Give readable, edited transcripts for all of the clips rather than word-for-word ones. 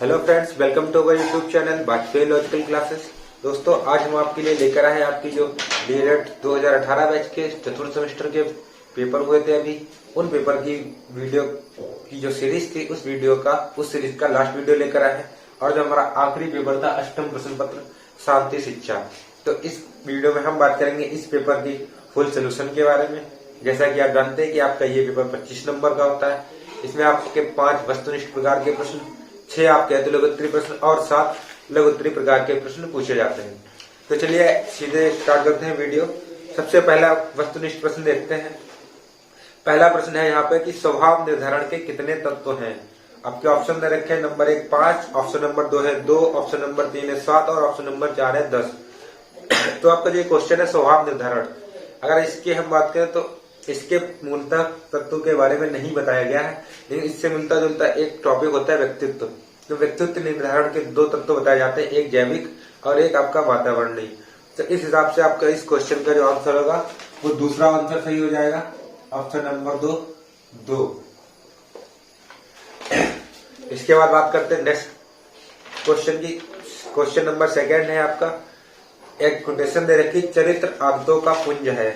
Hello friends, welcome to our YouTube channel Vajpayee logical classes. दोस्तों, आज हम आपके लिए लेकर आए हैं आपकी जो डीएलएड 2018 बैच के चतुर्थ सेमेस्टर के पेपर हुए थे अभी, उन पेपर की वीडियो की जो सीरीज थी उस सीरीज का लास्ट वीडियो लेकर आए हैं। और जो हमारा आखिरी पेपर था अष्टम प्रश्न पत्र शांति शिक्षा, तो इस वीडियो में हम बात करेंगे इस पेपर की फुल सोल्यूशन के बारे में। जैसा कि आप जानते हैं कि आपका ये पेपर 25 नंबर का होता है। इसमें आपके 5 वस्तुनिष्ठ प्रकार के प्रश्न, 6 आपके अति लघुत्तरीय प्रश्न और 7 लघुत्तरीय प्रकार के प्रश्न पूछे जाते हैं। तो चलिए सीधे स्टार्ट करते हैं वीडियो। सबसे पहला वस्तुनिष्ठ प्रश्न देखते हैं। पहला प्रश्न है यहाँ पे कि स्वभाव निर्धारण के कितने तत्व हैं। आपके ऑप्शन दे रखे हैं नंबर 1 5, ऑप्शन नंबर 2 है 2, ऑप्शन नंबर 3 है 7 और ऑप्शन नंबर 4 है 10। तो आपका जो क्वेश्चन है स्वभाव निर्धारण, अगर इसकी हम बात करें तो इसके मूलतः तत्वों के बारे में नहीं बताया गया है, लेकिन इससे मिलता जुलता एक टॉपिक होता है व्यक्तित्व। तो व्यक्तित्व निर्धारण के 2 तत्व बताए जाते हैं, एक जैविक और एक आपका वातावरणीय। तो इस हिसाब से आपका इस क्वेश्चन का जो आंसर होगा वो दूसरा आंसर सही हो जाएगा, ऑप्शन नंबर 2। इसके बाद बात करते हैं नेक्स्ट क्वेश्चन की। क्वेश्चन नंबर 2 है आपका, एक कोटेशन दे रखी, चरित्र आदतों का पुंज है।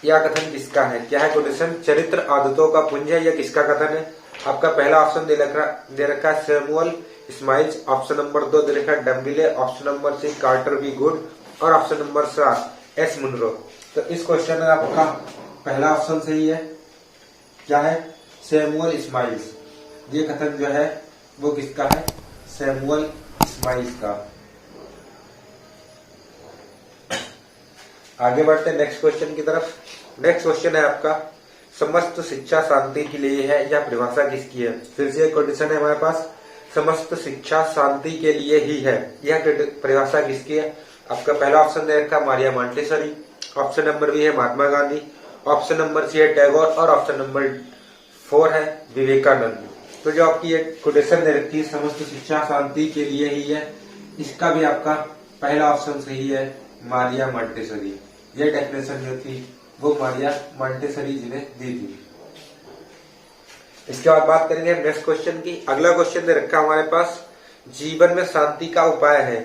यह कथन किसका है? क्या है कोटेशन? चरित्र आदतों का पुंज है, यह किसका कथन है? आपका पहला ऑप्शन दे रखा है सैमुअल स्माइल्स, ऑप्शन नंबर 2 दे रखा है डम्बिले, option number 3 Carter B good और ऑप्शन नंबर 7 एस मुनरो। तो इस क्वेश्चन में आपका पहला ऑप्शन सही है। क्या है? Samuel smiles. ये कथन जो है वो किसका है? सैमुअल स्माइल्स का। आगे बढ़ते हैं नेक्स्ट क्वेश्चन की तरफ। नेक्स्ट क्वेश्चन है आपका, समस्त शिक्षा शांति के लिए है, यह परिभाषा किसकी है? फिर से एक कंडीशन है हमारे पास, समस्त शिक्षा शांति के लिए ही है, यह परिभाषा किसकी है? आपका पहला ऑप्शन दे रखा Maria Montessori, option number B है Mahatma Gandhi, option number C है टैगोर और ऑप्शन नंबर 4 है विवेकानंद। तो जो आपकी ये कोटेशन दे रखी है समस्त शिक्षा शांति के लिए ही है, इसका भी आपका पहला ऑप्शन सही है, मारिया मॉन्टेसरी। ये डेफिनेशन जो थी वो मारिया मॉन्टेसरी जी ने दी थी। इसके बाद बात करेंगे नेक्स्ट क्वेश्चन की। अगला क्वेश्चन दे रखा हमारे पास, जीवन में शांति का उपाय है।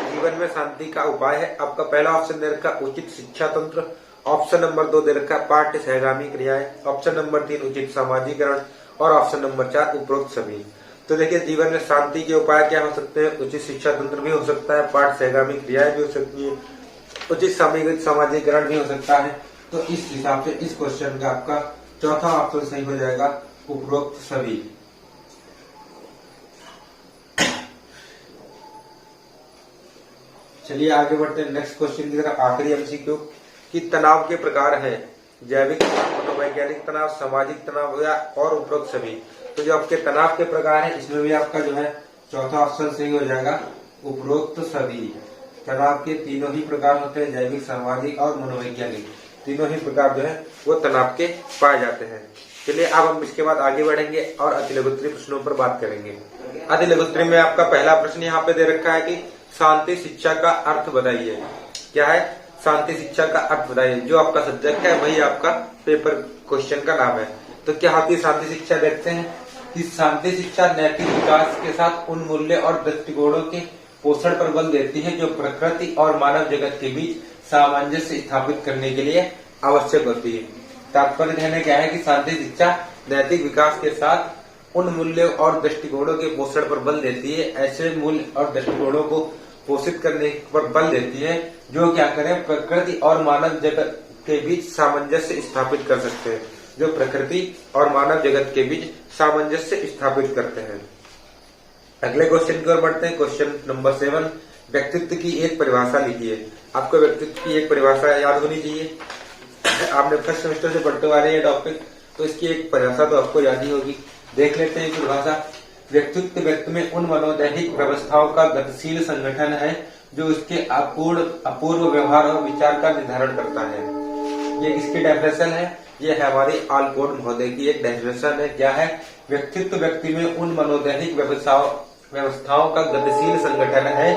जीवन में शांति का उपाय है, आपका पहला ऑप्शन दे रखा उचित शिक्षा तंत्र, ऑप्शन नंबर 2 दे रखा पाठ्य सहगामी क्रियाएं, ऑप्शन नंबर 3 उचित सामाजिकरण और ऑप्शन नंबर 4 उपरोक्त सभी। तो देखिए, जीवन में शांति के उपाय क्या हो सकते हैं? उचित शिक्षा तंत्र भी हो सकता है, पाठ्य सहगामी क्रियाएं भी हो सकती है, उचित सामाजिकरण भी हो सकता है। तो इस हिसाब से इस क्वेश्चन का आपका चौथा ऑप्शन सही हो जाएगा, उपरोक्त सभी। चलिए आगे बढ़ते हैं नेक्स्ट क्वेश्चन की तरफ। आखिरी एमसीक्यू कि तनाव के प्रकार है, जैविक तनाव, मनोवैज्ञानिक तनाव, सामाजिक तनाव या और उपरोक्त सभी। तो जो आपके तनाव के प्रकार है इसमें भी आपका जो है चौथा ऑप्शन सही हो जाएगा, उपरोक्त सभी। तनाव के तीनों ही प्रकार होते हैं, जैविक, सामाजिक और मनोवैज्ञानिक, तीनों ही प्रकार जो है वो तनाव के पाए जाते हैं। चलिए अब हम इसके बाद आगे बढ़ेंगे और अति लघुत्तरीय प्रश्नों पर बात करेंगे। अति लघुत्तरीय में आपका पहला प्रश्न यहाँ पे दे रखा है कि शांति शिक्षा का अर्थ बताइए। क्या है? शांति शिक्षा का अर्थ बताइए। जो आपका सब्जेक्ट है वही आपका पेपर क्वेश्चन का नाम है। तो क्या होती है शांति शिक्षा? देखते हैं कि शांति शिक्षा नैतिक विकास के साथ उन मूल्य और दृष्टिकोणों के पोषण पर बल देती है जो प्रकृति और मानव जगत के बीच सामंजस्य स्थापित करने के लिए आवश्यक होती है। तात्पर्य कहने क्या है कि शांति शिक्षा नैतिक विकास के साथ उन मूल्यों और दृष्टिकोणों के पोषण पर बल देती है, ऐसे मूल्य और दृष्टिकोणों को पोषित करने पर बल देती है जो क्या करें, प्रकृति और मानव जगत के बीच सामंजस्य स्थापित कर सकते हैं, जो प्रकृति और मानव जगत के बीच सामंजस्य स्थापित करते हैं। अगले क्वेश्चन की ओर बढ़ते हैं। क्वेश्चन नंबर 7, व्यक्तित्व की एक परिभाषा लिखिए। आपको व्यक्तित्व की एक परिभाषा याद होनी चाहिए, आपने फर्स्ट सेमेस्टर से पढ़ते आ रहे हैं टॉपिक, तो इसकी एक परिभाषा तो आपको याद ही होगी। देख लेते हैं परिभाषा। व्यक्तित्व व्यक्ति में उन मनोदैहिक व्यवस्थाओं का गतिशील संगठन है जो उसके अपूर्व व्यवहार और विचार का निर्धारण करता है। ये किसकी डेफिनेशन है? ये है हमारी आलपोर्ट महोदय की एक डेफिनेशन है। क्या है? व्यक्तित्व व्यक्ति में उन मनोदैहिक व्यवस्थाओं का गतिशील संगठन है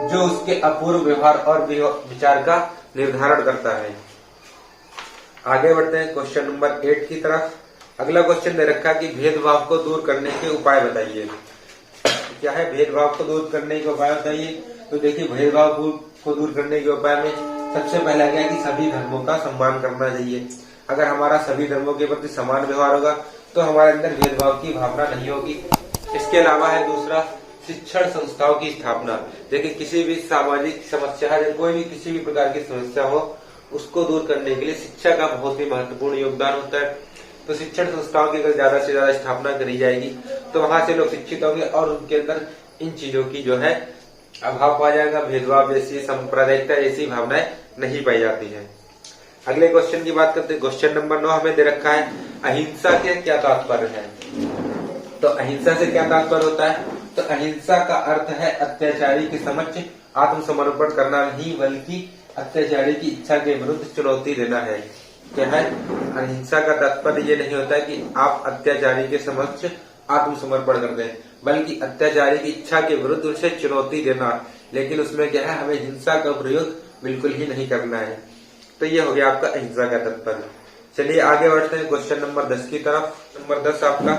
जो उसके अपूर्व व्यवहार और विचार का निर्धारण करता है। आगे बढ़ते हैं क्वेश्चन नंबर 8 की तरफ। अगला क्वेश्चन दे रखा कि भेदभाव को दूर करने के उपाय बताइए। क्या है, भेदभाव को दूर करने के उपाय बताइए। तो देखिए, भेदभाव को दूर करने के उपाय में सबसे पहला क्या है कि सभी धर्मों का सम्मान करना चाहिए। अगर हमारा सभी धर्मों के प्रति समान व्यवहार होगा तो हमारे अंदर भेदभाव की भावना नहीं होगी। इसके अलावा है दूसरा, शिक्षण संस्थाओं की स्थापना। देखिए, किसी भी सामाजिक समस्या या कोई भी किसी भी प्रकार की समस्या हो, उसको दूर करने के लिए शिक्षा का बहुत ही महत्वपूर्ण योगदान होता है। तो शिक्षण संस्थाओं की अगर ज्यादा से ज्यादा स्थापना करी जाएगी तो वहां से लोग शिक्षित होंगे और उनके अंदर इन चीजों की जो है अभाव पाया जाएगा। भेदभाव जैसी, सांप्रदायिकता जैसी भावनाएं नहीं पाई जाती है। अगले क्वेश्चन की बात करते हैं। क्वेश्चन नंबर 9 हमें दे रखा है, अहिंसा के क्या तात्पर्य है। तो अहिंसा से क्या तात्पर्य होता है, तो अहिंसा का अर्थ है अत्याचारी के समक्ष आत्मसमर्पण करना नहीं, बल्कि अत्याचारी की इच्छा के विरुद्ध चुनौती देना है। क्या है, अहिंसा का तात्पर्य ये नहीं होता है कि आप अत्याचारी के समक्ष आत्मसमर्पण कर दें, बल्कि अत्याचारी की इच्छा के विरुद्ध उसे चुनौती देना। लेकिन उसमें क्या है, हमें हिंसा का प्रयोग बिल्कुल ही नहीं करना है। तो ये हो गया आपका अहिंसा का तात्पर्य। चलिए आगे बढ़ते हैं क्वेश्चन नंबर 10 की तरफ। नंबर 10 आपका,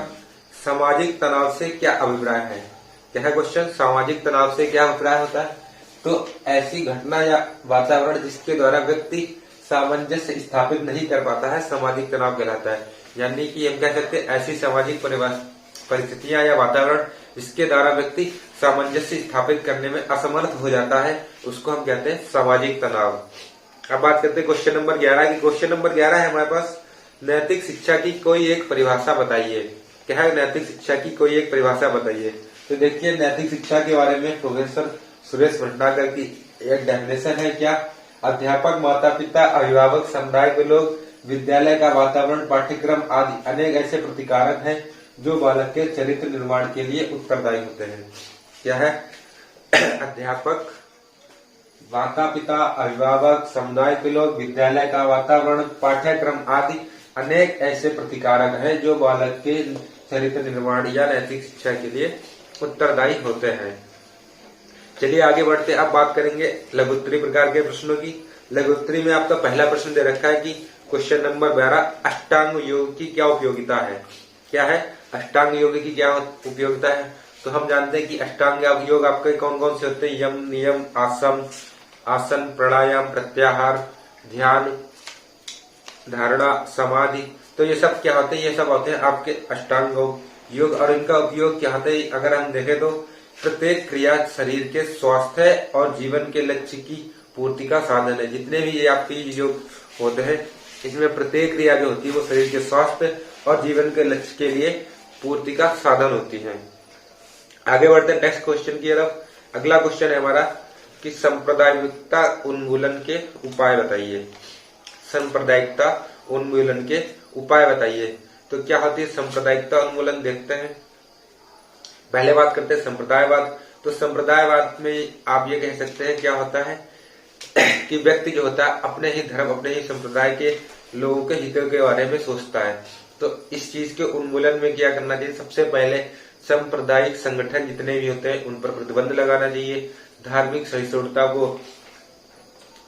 सामाजिक तनाव से क्या अभिप्राय है। क्या है क्वेश्चन, सामाजिक तनाव से क्या अभिप्राय होता है। तो ऐसी घटना या वातावरण जिसके द्वारा व्यक्ति सामंजस्य स्थापित नहीं कर पाता है, सामाजिक तनाव कहलाता है। यानी कि हम कह सकते हैं ऐसी सामाजिक परिस्थितियां या वातावरण जिसके द्वारा व्यक्ति सामंजस्य स्थापित करने में असमर्थ हो जाता है, उसको हम कहते हैं सामाजिक तनाव। अब बात करते हैं क्वेश्चन नंबर 11 की। क्वेश्चन नंबर 11 है हमारे पास, नैतिक शिक्षा की कोई एक परिभाषा बताइए। क्या है, नैतिक शिक्षा की कोई एक परिभाषा बताइए। तो देखिए, नैतिक शिक्षा के बारे में प्रोफेसर सुरेश भटनागर की एक डेफिनेशन है। क्या, अध्यापक, माता पिता, अभिभावक, समुदाय के लोग, विद्यालय का वातावरण, पाठ्यक्रम आदि अनेक ऐसे प्रतिकारक हैं जो बालक के चरित्र निर्माण के लिए उत्तरदायी होते हैं। क्या है, अध्यापक, माता पिता, अभिभावक, समुदाय के लोग, विद्यालय का वातावरण, पाठ्यक्रम आदि अनेक ऐसे प्रतिकारक हैं जो बालक के चरित्र निर्माण या नैतिक शिक्षा के लिए उत्तरदायी होते हैं। चलिए आगे बढ़ते हैं। अब बात करेंगे लघुत्तरी प्रकार के प्रश्नों की। लघुत्तरी में आपका पहला प्रश्न दे रखा है कि क्वेश्चन नंबर 12, अष्टांग योग की क्या उपयोगिता है। क्या है, अष्टांग योग की क्या उपयोगिता है। तो हम जानते हैं कि अष्टांग योग आपके कौन कौन से होते हैं, यम, नियम, आसन, प्राणायाम, प्रत्याहार, ध्यान, धारणा, समाधि। तो ये सब क्या होते हैं, ये सब होते हैं आपके अष्टांग योग। और इनका उपयोग क्या होता है, अगर हम देखें तो प्रत्येक क्रिया शरीर के स्वास्थ्य और जीवन के लक्ष्य की पूर्ति का साधन है। जितने भी ये आपके योग होते हैं, इसमें प्रत्येक क्रिया जो होती है वो शरीर के स्वास्थ्य और जीवन के लक्ष्य के लिए पूर्ति का साधन होती है। आगे बढ़ते हैं नेक्स्ट क्वेश्चन की तरफ। अगला क्वेश्चन है हमारा कि सांप्रदायिकता उन्मूलन के उपाय बताइए। सांप्रदायिकता उन्मूलन के उपाय बताइए। तो क्या होती है सांप्रदायिकता उन्मूलन, देखते हैं। पहले बात करते हैं संप्रदायवाद। तो संप्रदायवाद में आप ये कह सकते हैं क्या होता है कि व्यक्ति जो होता है अपने ही धर्म, अपने ही संप्रदाय के लोगों के हितों के बारे में सोचता है। तो इस चीज के उन्मूलन में क्या करना चाहिए, सबसे पहले सांप्रदायिक संगठन जितने भी होते हैं उन पर प्रतिबंध लगाना चाहिए। धार्मिक सहिष्णुता को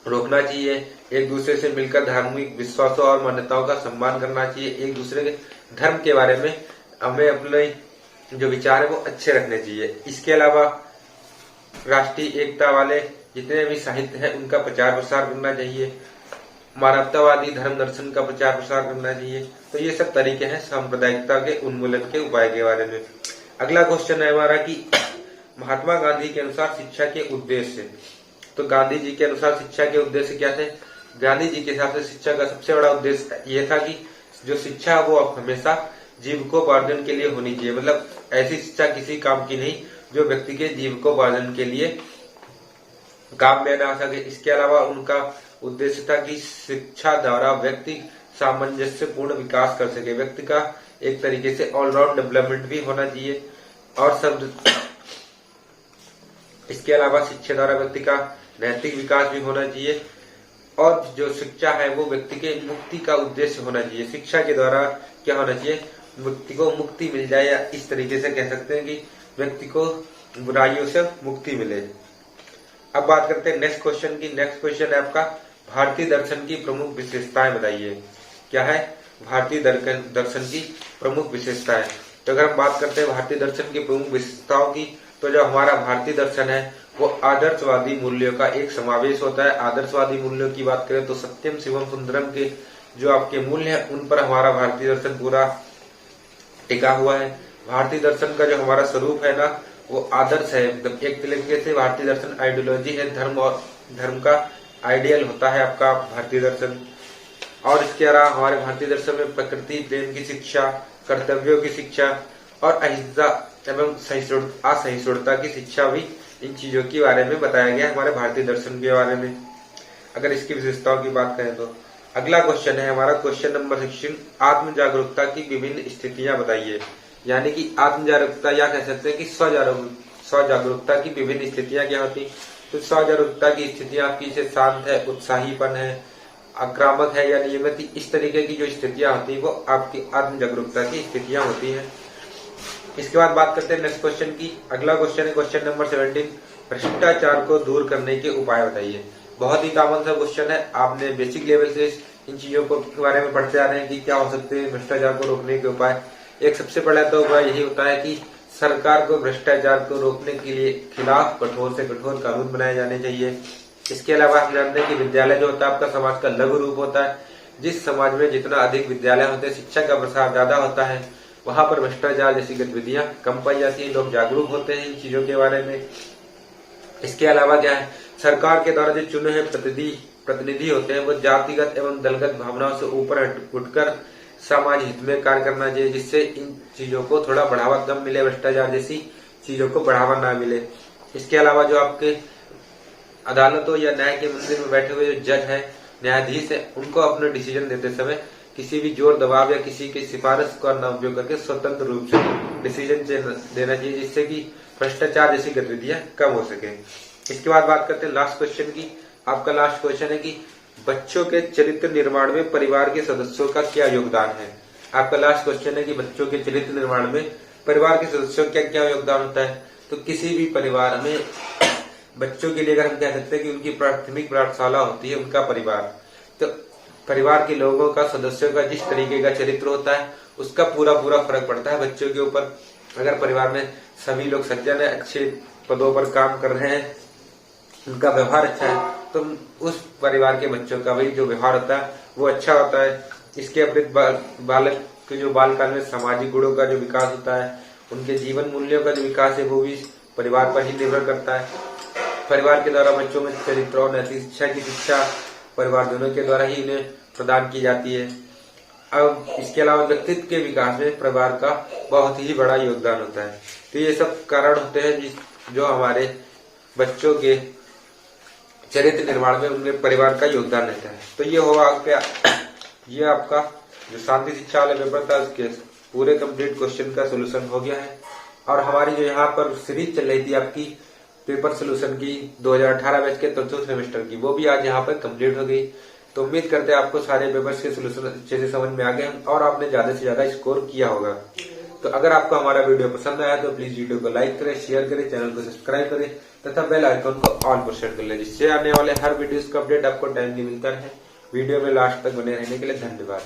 रोकना चाहिए। एक दूसरे से मिलकर धार्मिक विश्वासों और मान्यताओं का सम्मान करना चाहिए। एक दूसरे के धर्म के बारे में हमें अपने जो विचार है वो अच्छे रखने चाहिए। इसके अलावा राष्ट्रीय एकता वाले जितने भी साहित्य है उनका प्रचार प्रसार करना चाहिए। मानवतावादी धर्म दर्शन का प्रचार प्रसार करना चाहिए। तो ये सब तरीके हैं सांप्रदायिकता के उन्मूलन के उपाय के बारे में। अगला क्वेश्चन है हमारा कि महात्मा गांधी के अनुसार शिक्षा के उद्देश्य। तो गांधी जी के अनुसार शिक्षा के उद्देश्य क्या थे। गांधी जी के हिसाब से शिक्षा का सबसे बड़ा उद्देश्य ये था कि जो शिक्षा वो हमेशा जीविकोपार्जन के लिए होनी चाहिए। मतलब ऐसी शिक्षा किसी काम की नहीं जो व्यक्ति के जीविकोपार्जन के लिए काम में ना आ सके। इसके अलावा उनका उद्देश्य था कि शिक्षा द्वारा व्यक्ति सामंजस्यपूर्ण विकास कर सके। व्यक्ति का एक तरीके से ऑलराउंड डेवलपमेंट भी होना चाहिए। और सब इसके अलावा शिक्षा द्वारा व्यक्ति का नैतिक विकास भी होना चाहिए। और जो शिक्षा है वो व्यक्ति के मुक्ति का उद्देश्य होना चाहिए। शिक्षा के द्वारा क्या होना चाहिए, व्यक्ति को मुक्ति मिल जाए, या इस तरीके से कह सकते हैं कि व्यक्ति को बुराइयों से मुक्ति मिले। अब बात करते हैं नेक्स्ट क्वेश्चन की। नेक्स्ट क्वेश्चन है आपका भारतीय दर्शन की प्रमुख विशेषताएं बताइए। क्या है भारतीय दर्शन की प्रमुख विशेषताएं। तो अगर हम बात करते हैं भारतीय दर्शन की प्रमुख विशेषताओं की, तो जो हमारा भारतीय दर्शन है वो आदर्शवादी मूल्यों का एक समावेश होता है। आदर्शवादी मूल्यों की बात करें तो सत्यम शिवम सुंदरम के जो आपके मूल्य है उन पर हमारा भारतीय दर्शन पूरा टिका हुआ है। भारतीय दर्शन का जो हमारा स्वरूप है ना वो आदर्श है, एकदम एक तरीके से भारतीय दर्शन आइडियोलॉजी है, धर्म और धर्म का आइडियल होता है आपका भारतीय दर्शन। और इसके अलावा हमारे भारतीय दर्शन में प्रकृति प्रेम की शिक्षा, कर्तव्यों की शिक्षा और अहिंसा एवं असहिष्णुता की शिक्षा भी इन चीजों के बारे में बताया गया है हमारे भारतीय दर्शन के बारे में। अगर इसकी विशेषताओं की बात करें तो अगला क्वेश्चन है हमारा क्वेश्चन नंबर 16, आत्म जागरूकता की विभिन्न स्थितियां बताइए। यानी कि आत्म जागरूकता या कह सकते हैं कि स्व जागरूकता की विभिन्न स्थितियां क्या होती। तो स्व जागरूकता की स्थितियां आपकी से शांत है, उत्साहीपन है, आक्रामक है या नियमित, इस तरीके की जो स्थितियां होती है वो आपकी आत्म जागरूकता की स्थितियां होती है। इसके बाद बात करते हैं नेक्स्ट क्वेश्चन की। अगला क्वेश्चन है क्वेश्चन नंबर 17, भ्रष्टाचार को दूर करने के उपाय बताइए। बहुत ही कॉमन सा क्वेश्चन है, आपने बेसिक लेवल से इन चीजों के बारे में पढ़ते आ रहे हैं कि क्या हो सकते हैं भ्रष्टाचार को रोकने के उपाय। एक सबसे पहला तो उपाय यही होता है कि सरकार को भ्रष्टाचार को रोकने के लिए खिलाफ कठोर से कठोर कानून बनाए जाने चाहिए। इसके अलावा हम जानते हैं कि विद्यालय जो होता है आपका समाज का लघु रूप होता है। जिस समाज में जितना अधिक विद्यालय होते हैं, शिक्षा का प्रसार ज्यादा होता है, वहां पर भ्रष्टाचार जैसी गतिविधियां कम पाई जाती है, लोग जागरूक होते हैं इन चीजों के बारे में। इसके अलावा क्या है, सरकार के द्वारा जो चुने हुए प्रतिनिधि होते हैं वो जातिगत एवं दलगत भावनाओं से ऊपर उठकर समाज हित में कार्य करना चाहिए, जिससे इन चीजों को थोड़ा बढ़ावा कम मिले, भ्रष्टाचार जैसी चीजों को बढ़ावा ना मिले। इसके अलावा जो आपके अदालतों या न्याय के मंदिर में बैठे हुए जो जज है, न्यायाधीश है, उनको अपने डिसीजन देते समय किसी भी जोर दबाव या किसी की सिफारिश का न उपयोग करके स्वतंत्र रूप से डिसीजन देना चाहिए, जिससे कि भ्रष्टाचार जैसी गतिविधियां कम हो सके। इसके बाद बात करते हैं लास्ट क्वेश्चन की। आपका लास्ट क्वेश्चन है कि बच्चों के चरित्र निर्माण में परिवार के सदस्यों का क्या योगदान है। आपका लास्ट क्वेश्चन है कि बच्चों के चरित्र निर्माण में परिवार के सदस्यों का क्या योगदान होता है। तो किसी भी परिवार में बच्चों के लिए अगर हम कह सकते हैं कि उनकी प्राथमिक पाठशाला होती है उनका परिवार, तो परिवार के लोगों का, सदस्यों का जिस तरीके का चरित्र होता है उसका पूरा फर्क पड़ता है बच्चों के ऊपर। अगर परिवार में सभी लोग सज्जन है, अच्छे पदों पर काम कर रहे हैं, उनका व्यवहार अच्छा है, तो उस परिवार के बच्चों का भी जो व्यवहार होता है वो अच्छा होता है। इसके अतिरिक्त बालक के जो बालकाल में सामाजिक गुणों का जो विकास होता है, उनके जीवन मूल्यों का जो विकास है वो भी परिवार पर ही निर्भर करता है। परिवार के द्वारा बच्चों में चरित्र और नैतिक शिक्षा की शिक्षा परिवार दोनों के द्वारा ही उन्हें प्रदान की जाती है। अब इसके अलावा व्यक्तित्व के विकास में परिवार का बहुत ही बड़ा योगदान होता है। तो ये सब कारण होते हैं जो हमारे बच्चों के चरित्र निर्माण में उनके परिवार का योगदान रहता है। तो ये होगा ये आपका जो शांति शिक्षा वाले पेपर था उसके पूरे कंप्लीट क्वेश्चन का सोल्यूशन हो गया है। और हमारी जो यहाँ पर सीरीज चल रही थी आपकी पेपर सोल्यूशन की 2018 बैच के चौथे सेमेस्टर की, वो भी आज यहाँ पर कंप्लीट हो गई। तो उम्मीद करते हैं आपको सारे पेपर्स के सोल्यूशन अच्छे से समझ में आ गए और आपने ज्यादा से ज्यादा स्कोर किया होगा। तो अगर आपको हमारा वीडियो पसंद आया तो प्लीज वीडियो को लाइक करें, शेयर करें, चैनल को सब्सक्राइब करें तथा बेल आइकन को ऑल पर सेट कर लें, जिससे आने वाले हर वीडियोस का अपडेट आपको टाइमली मिलता है। वीडियो में लास्ट तक बने रहने के लिए धन्यवाद।